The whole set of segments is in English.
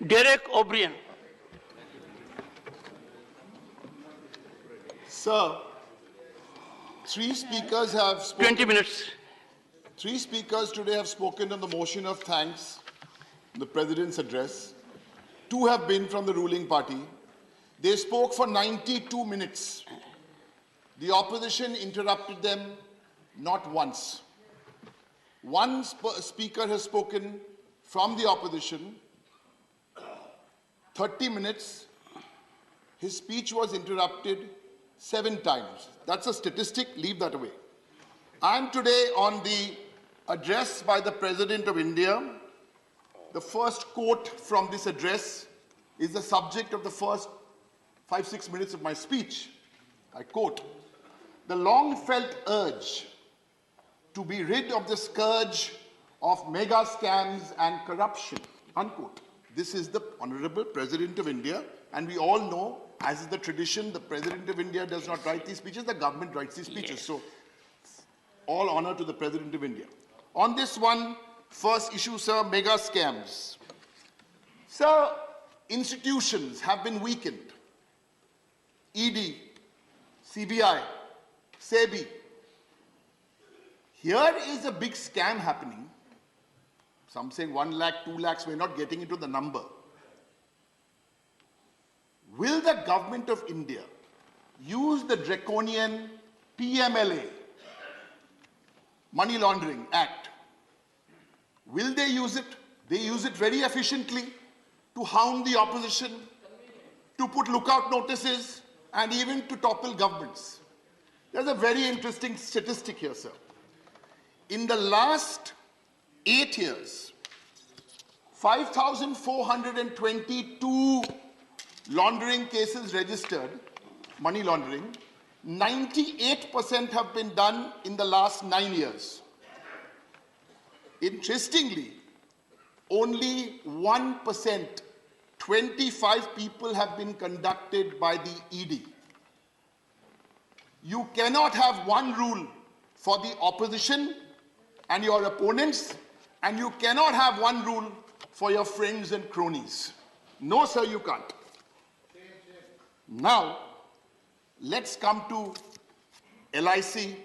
Derek O'Brien. Sir, three speakers have spoken. 20 minutes. Three speakers today have spoken on the motion of thanks, the President's address. Two have been from the ruling party. They spoke for 92 minutes. The opposition interrupted them not once. One speaker has spoken from the opposition, 30 minutes. His speech was interrupted 7 times. That's a statistic, leave that away. I am today on the address by the President of India. The first quote from this address is the subject of the first 5-6 minutes of my speech. I quote, "The long-felt urge to be rid of the scourge of mega scams and corruption," unquote. This is the Honorable President of India, and we all know, as is the tradition, the President of India does not write these speeches, the government writes these speeches. Yes. So, all honor to the President of India. On this one, first issue, sir, mega scams. Sir, institutions have been weakened. ED, CBI, SEBI. Here is a big scam happening. Some saying 1 lakh, 2 lakhs, we're not getting into the number. Will the government of India use the draconian PMLA, Money Laundering Act? Will they use it? They use it very efficiently to hound the opposition, to put lookout notices, and even to topple governments. There's a very interesting statistic here, sir. In the last 8 years, 5,422 laundering cases registered, money laundering, 98% have been done in the last 9 years. Interestingly, only 1%, 25 people have been conducted by the ED. You cannot have one rule for the opposition and your opponents, and you cannot have one rule for your friends and cronies. No, sir, you can't. Now, let's come to LIC.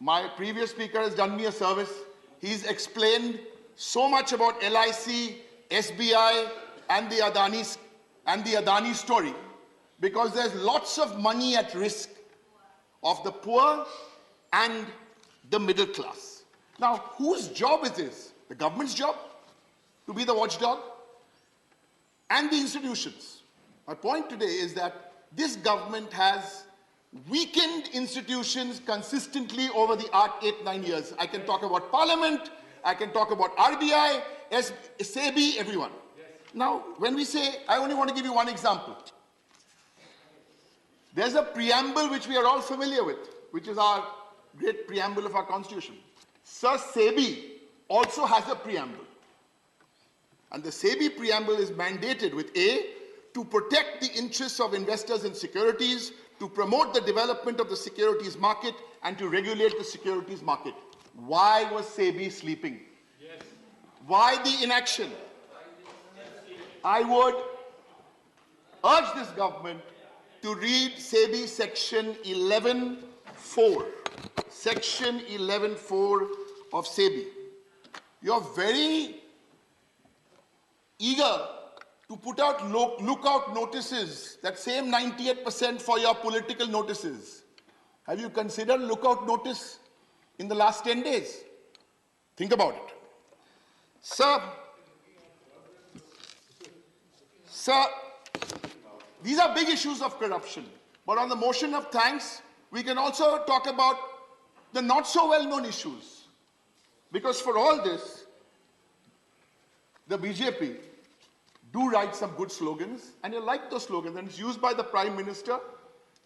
My previous speaker has done me a service. He's explained so much about LIC, SBI, and the Adani story, because there's lots of money at risk of the poor and the middle class. Now, whose job is this? The government's job to be the watchdog, and the institutions. My point today is that this government has weakened institutions consistently over the last 8-9 years. I can talk about Parliament, I can talk about RBI, SEBI, everyone. Yes. Now, when we say, I only want to give you one example. There's a preamble which we are all familiar with, which is our great preamble of our Constitution. Sir, SEBI also has a preamble. And the SEBI preamble is mandated with A, to protect the interests of investors in securities, to promote the development of the securities market, and to regulate the securities market. Why was SEBI sleeping? Yes. Why the inaction? I would urge this government to read SEBI section 11.4. Section 11.4 of SEBI. You're very eager to put out lookout notices, that same 98% for your political notices. Have you considered lookout notice in the last 10 days? Think about it. Sir, these are big issues of corruption. But on the motion of thanks, we can also talk about the not so well-known issues. Because for all this, the BJP do write some good slogans, and you like those slogans, and it's used by the Prime Minister,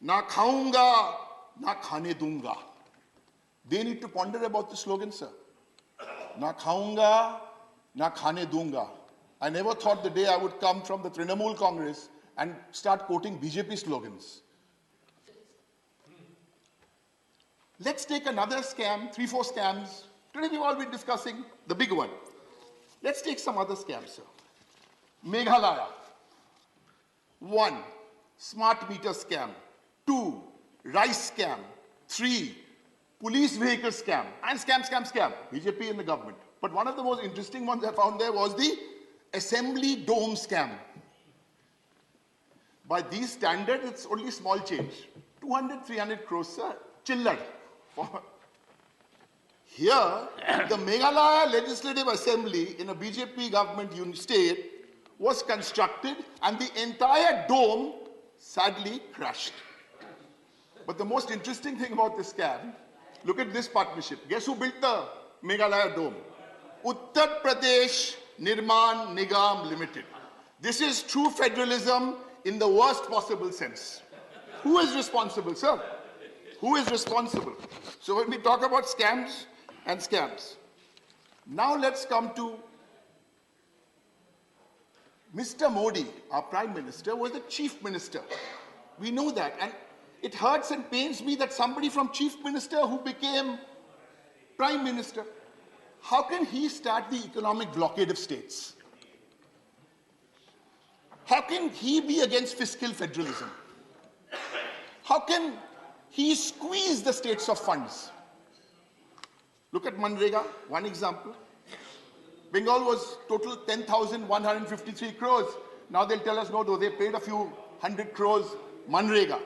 na khaunga, na khane dunga. They need to ponder about the slogan, sir. Na khaunga, na khane dunga. I never thought the day I would come from the Trinamool Congress and start quoting BJP slogans. Let's take another scam, 3-4 scams. Today we've all been discussing the big one. Let's take some other scams, sir. Meghalaya. 1. Smart meter scam. 2. Rice scam. 3. Police vehicle scam. And scam. BJP in the government. But one of the most interesting ones I found there was the assembly dome scam. By these standards, it's only small change. 200, 300 crores, sir. Chillad. Here, the Meghalaya Legislative Assembly in a BJP government state was constructed and the entire dome sadly crashed. But the most interesting thing about this scam, look at this partnership. Guess who built the Meghalaya dome? Uttar Pradesh Nirman Nigam Limited. This is true federalism in the worst possible sense. Who is responsible, sir? Who is responsible? So when we talk about scams and scams, now let's come to Mr. Modi, our Prime Minister, was the Chief Minister. We know that. And it hurts and pains me that somebody from Chief Minister who became Prime Minister, how can he start the economic blockade of states? How can he be against fiscal federalism? How can he squeeze the states of funds? Look at Manrega, one example. Bengal was total 10,153 crores. Now they'll tell us, no, though, they paid a few hundred crores Manrega.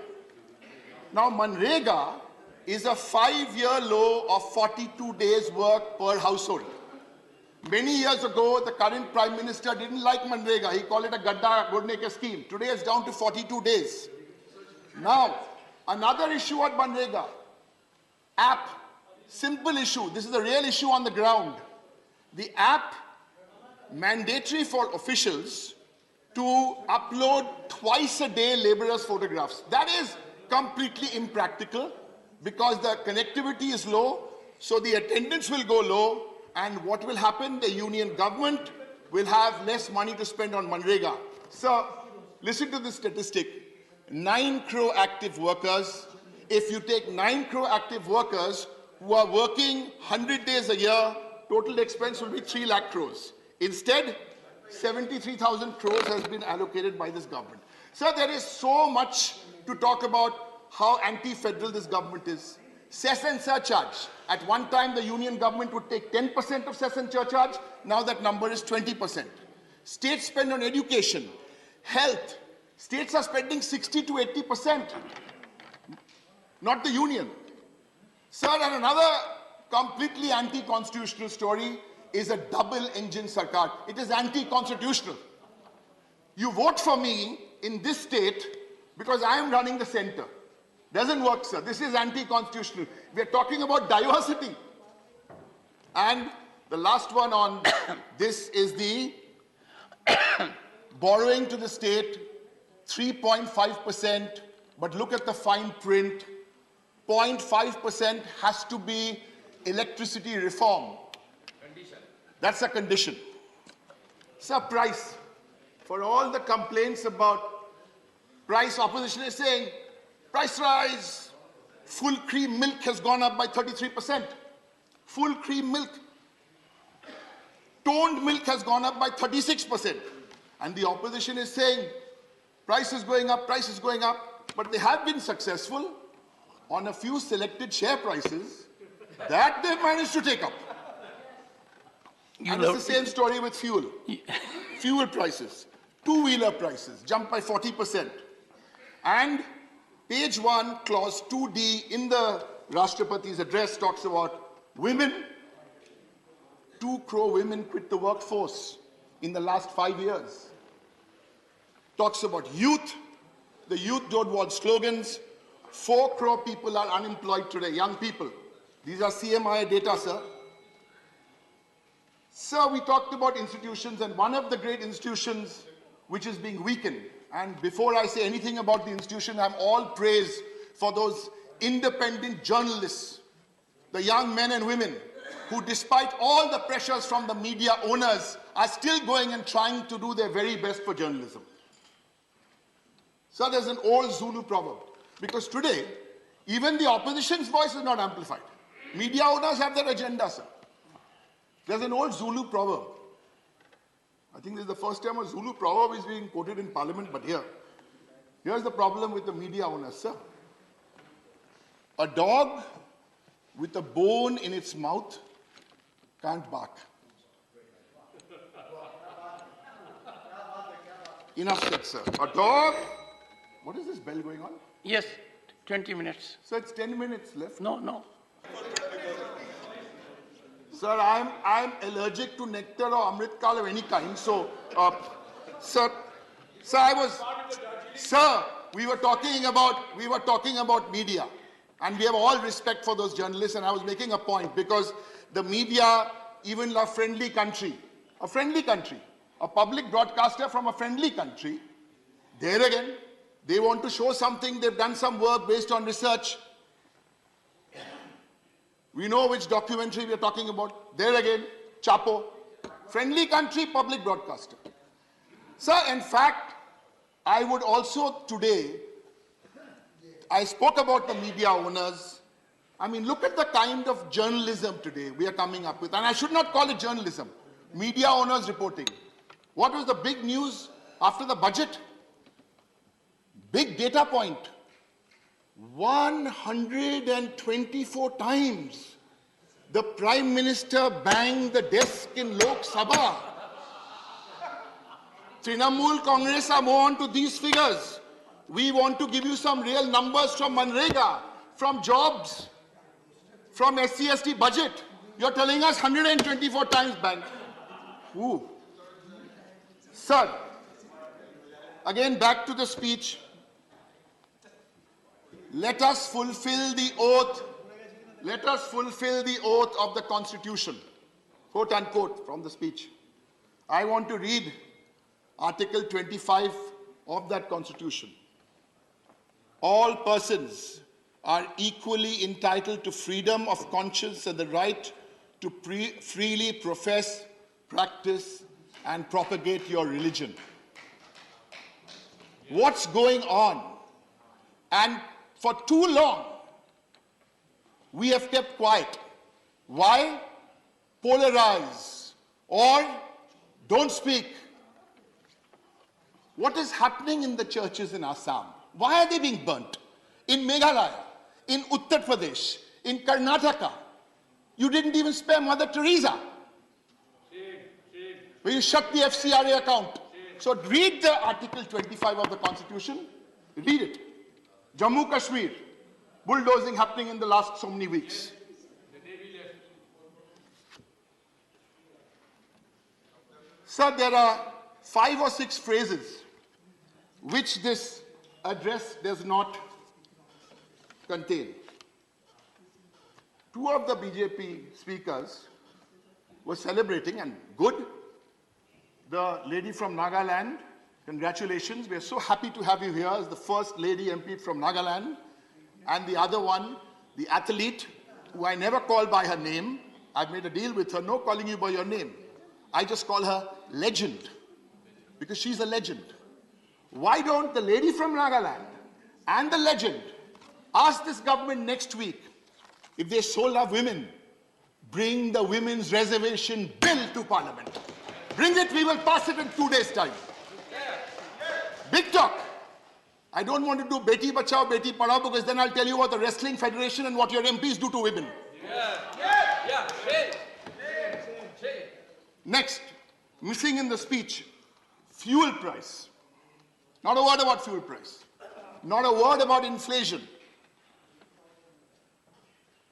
Now Manrega is a 5-year low of 42 days work per household. Many years ago, the current Prime Minister didn't like Manrega. He called it a Gadda Gurneke scheme. Today it's down to 42 days. Now, another issue at Manrega, app, simple issue. This is a real issue on the ground. The app mandatory for officials to upload twice a day laborers' photographs. That is completely impractical because the connectivity is low, so the attendance will go low, and what will happen? The union government will have less money to spend on Manrega. So, listen to this statistic. 9 crore active workers. If you take 9 crore active workers who are working 100 days a year, total expense will be 3 lakh crores. Instead, 73,000 crores has been allocated by this government. So there is so much to talk about how anti-federal this government is. Cess and surcharge. At one time, the union government would take 10% of cess and surcharge. Now that number is 20%. States spend on education, health. States are spending 60 to 80%. Not the union. Sir, and another completely anti-constitutional story is a double-engine sarkar. It is anti-constitutional. You vote for me in this state because I am running the center. Doesn't work, sir. This is anti-constitutional. We are talking about diversity. And the last one on this is the borrowing to the state, 3.5%. But look at the fine print. 0.5% has to be electricity reform. Condition. That's a condition. Sir, price. For all the complaints about price, opposition is saying, price rise. Full cream milk has gone up by 33%. Full cream milk. Toned milk has gone up by 36%. And the opposition is saying, price is going up, price is going up. But they have been successful on a few selected share prices that they've managed to take up. And it's the same story with fuel. Fuel prices, two-wheeler prices jumped by 40%. And page 1, clause 2D in the Rashtrapati's address talks about women. 2 crore women quit the workforce in the last 5 years. Talks about youth. The youth don't want slogans. 4 crore people are unemployed today, young people. These are CMI data, sir. Sir, we talked about institutions, and one of the great institutions which is being weakened, and before I say anything about the institution, I'm all praise for those independent journalists, the young men and women who, despite all the pressures from the media owners, are still going and trying to do their very best for journalism. So there's an old Zulu proverb, because today, even the opposition's voice is not amplified. Media owners have their agenda, sir. There's an old Zulu proverb. think this is the first time a Zulu proverb is being quoted in Parliament, but here's the problem with the media owners, sir. A dog with a bone in its mouth can't bark. Enough said, sir. A dog... What is this bell going on? Yes, 20 minutes. So it's 10 minutes left. No. Sir, I'm allergic to nectar or amritkal of any kind. So, sir, we were talking about media, and we have all respect for those journalists. And I was making a point because the media, even a friendly country, a public broadcaster from a friendly country, there again, they want to show something. They've done some work based on research. We know which documentary we are talking about. There again, Chapo. Friendly country, public broadcaster. Sir, in fact, I would also today, I spoke about the media owners. I mean, look at the kind of journalism today we are coming up with. And I should not call it journalism. Media owners reporting. What was the big news after the budget? Big data point. 124 times the Prime Minister banged the desk in Lok Sabha. Trinamool Congress are more on to these figures. We want to give you some real numbers from Manrega, from jobs, from SC/ST budget. You're telling us 124 times bang. Ooh. Sir, again back to the speech. Let us fulfill the oath. Let us fulfill the oath of the Constitution. Quote unquote from the speech. I want to read Article 25 of that Constitution. All persons are equally entitled to freedom of conscience and the right to freely profess, practice, and propagate your religion. What's going on? And for too long, we have kept quiet. Why? Polarize or don't speak. What is happening in the churches in Assam? Why are they being burnt? In Meghalaya, in Uttar Pradesh, in Karnataka, you didn't even spare Mother Teresa. When you shut the FCRA account. So read the Article 25 of the Constitution. Read it. Jammu Kashmir, bulldozing happening in the last so many weeks. Sir, there are 5 or 6 phrases which this address does not contain. 2 of the BJP speakers were celebrating, and good. The lady from Nagaland, congratulations. We are so happy to have you here as the first lady MP from Nagaland. And the other one, the athlete, who I never call by her name. I've made a deal with her, no calling you by your name. I just call her legend, because she's a legend. Why don't the lady from Nagaland and the legend ask this government next week, if they so love women, bring the women's reservation bill to Parliament. Bring it, we will pass it in 2 days' time. Big talk. I don't want to do Beti Bachao, Beti Padhao, because then I'll tell you about the Wrestling Federation and what your MPs do to women. Next, missing in the speech, fuel price. Not a word about fuel price. Not a word about inflation.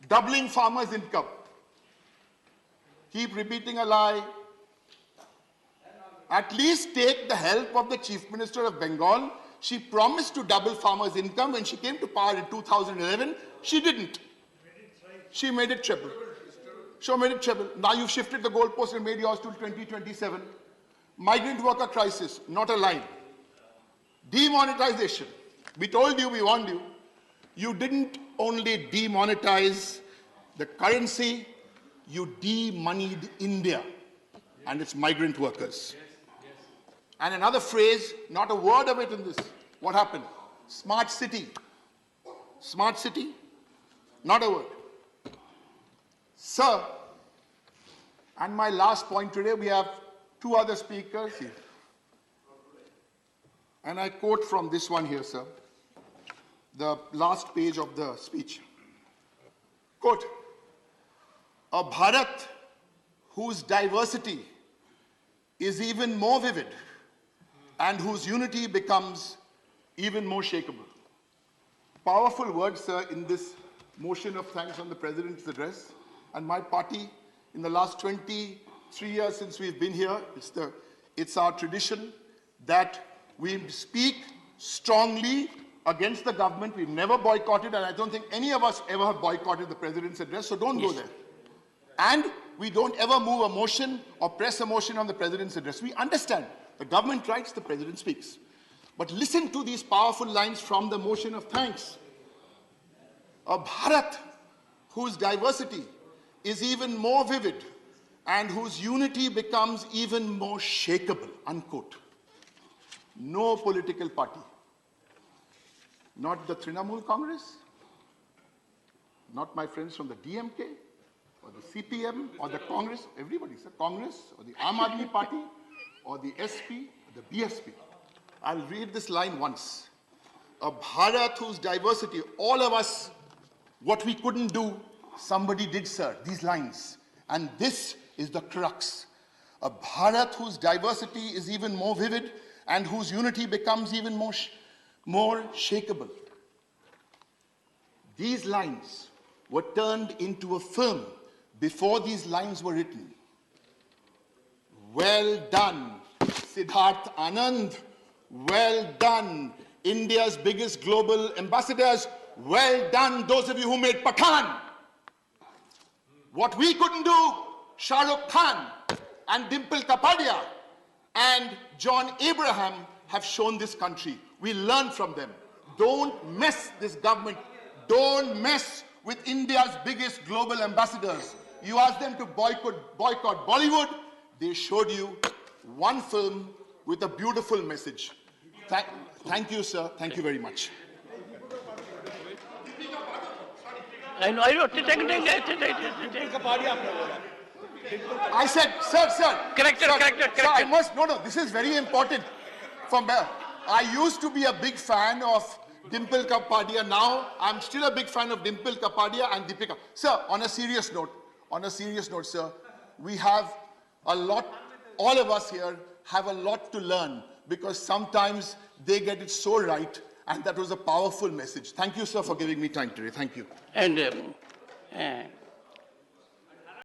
Doubling farmers' income. Keep repeating a lie. At least take the help of the Chief Minister of Bengal. She promised to double farmers' income when she came to power in 2011. She didn't. She made it triple. Now you've shifted the goalpost and made yours till 2027. Migrant worker crisis, not a line. Demonetization. We told you, we warned you. You didn't only demonetize the currency, you de-moneyed India and its migrant workers. And another phrase, not a word of it in this. What happened? Smart city. Smart city? Not a word. Sir, and my last point today, we have two other speakers here. And I quote from this one here, sir, the last page of the speech. Quote, "A Bharat whose diversity is even more vivid and whose unity becomes even more shakable." Powerful words, sir, in this motion of thanks on the President's address. And my party, in the last 23 years since we've been here, it's our tradition that we speak strongly against the government. We've never boycotted, and I don't think any of us ever have boycotted the President's address, so don't go there. And we don't ever move a motion or press a motion on the President's address. We understand the government writes, the President speaks. But listen to these powerful lines from the motion of thanks. "A Bharat whose diversity is even more vivid and whose unity becomes even more shakable," unquote. No political party, not the Trinamool Congress, not my friends from the DMK or the CPM or the Congress, everybody, sir, Congress or the Aam Aadmi Party or the SP or the BSP. I'll read this line once. "A Bharat whose diversity," all of us, what we couldn't do, somebody did, sir, these lines. And this is the crux. "A Bharat whose diversity is even more vivid and whose unity becomes even more shakable." These lines were turned into a film before these lines were written. Well done, Siddharth Anand. Well done, India's biggest global ambassadors. Well done, those of you who made Pathan. What we couldn't do, Shah Rukh Khan and Dimple Kapadia and John Abraham have shown this country. We learn from them. Don't mess this government. Don't mess with India's biggest global ambassadors. You asked them to boycott Bollywood. They showed you one film with a beautiful message. Thank you, sir. Thank you very much. I know. I said, sir. Corrected. Sir, I must, no, this is very important. I used to be a big fan of Dimple Kapadia. Now, I'm still a big fan of Dimple Kapadia and Deepika. Sir, on a serious note, sir, we have a lot, all of us here have a lot to learn, because sometimes they get it so right, and that was a powerful message. Thank you, sir, for giving me time today. Thank you. And